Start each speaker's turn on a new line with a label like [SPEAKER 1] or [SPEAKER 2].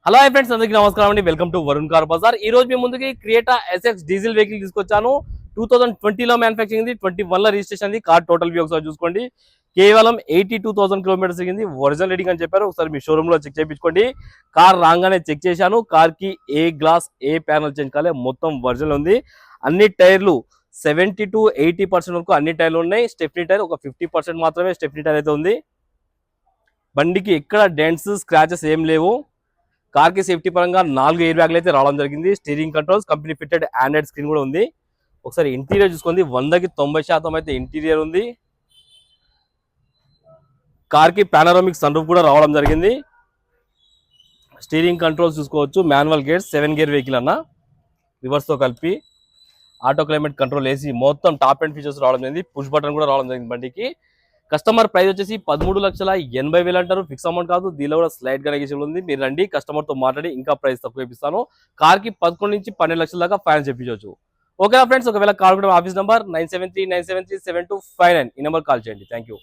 [SPEAKER 1] Hello hi friends, అందరికీ నమస్కారం అండి. Welcome to Varun car Bazaar. ఈ రోజు మీ ముందుకి క్రియేటా ఎస్ఎక్స్ డీజిల్ వెహికల్ తీసుకొచ్చాను. 2020లో మ్యానుఫ్యాక్చరింగ్ ఇది, 21లో రిజిస్ట్రేషన్ ఉంది. కార్ టోటల్ వ్యూ ఒకసారి చూసుకోండి. కేవలం 82,000 కిలోమీటర్స్ తిరిగింది. ఒరిజినల్ రీడింగ్ అని చెప్పారు. ఒకసారి మీ షోరూమ్ లో చెక్ చేయించుకోండి. కార్ రాగానే చెక్ చేశాను. కార్ కి ఏ గ్లాస్ ఏ ప్యానల్ చేంజ్ కాలే, మొత్తం ఒరిజినల్ ఉంది. అన్ని టైర్లు 70 to 80% వరకు అన్ని టైర్లు ఉన్నాయి. స్టెప్నీ టైర్ ఒక 50% మాత్రమే స్టెప్నీ టైర్ అయితే ఉంది. బండికి ఎక్కడ డెంట్స్ స్క్రాచెస్ ఏం లేవు. కార్ కి సేఫ్టీ పరంగా 4 ఎయిర్ బ్యాగ్లు అయితే రావడం జరిగింది. Steering controls, company fitted Android screen కూడా ఉంది. ఒకసారి ఇంటీరియర్ చూసుకోండి. 100కి 90% అయితే ఇంటీరియర్ ఉంది. కార్ కి పానోరామిక్ సన్ రూఫ్ కూడా రావడం జరిగింది. స్టీరింగ్ కంట్రోల్స్ చూసుకోవచ్చు. మాన్యువల్ గేర్స్, 7 గేర్ వెహికల్ అన్న, రివర్స్ తో కలిపి ఆటో క్లైమేట్ కంట్రోల్ ఏసీ, మొత్తం టాప్ అండ్ ఫీచర్స్ రావడం జరిగింది. పుష్ బటన్ కూడా రావడం జరిగింది బండికి. కస్టమర్ ప్రైస్ వచ్చేసి 13,80,000 అంటారు. ఫిక్స్ అమౌంట్ కాదు, దీనిలో కూడా స్లైడ్ గా నెగోషియబుల్ ఉంది. మీరు రండి, కస్టమర్ తో మాట్లాడి ఇంకా ప్రైస్ తక్కువ ఇప్పిస్తాను. కార్ కి 11 నుంచి 12 లక్షల దాకా ఫైనాన్స్ చెప్పించవచ్చు. ఓకేనా ఫ్రెండ్స్, ఒకవేళ కాల్ కూడా ఆఫీస్ నంబర్ 9739737259 ఈ నెంబర్ కాల్ చేయండి. Thank you.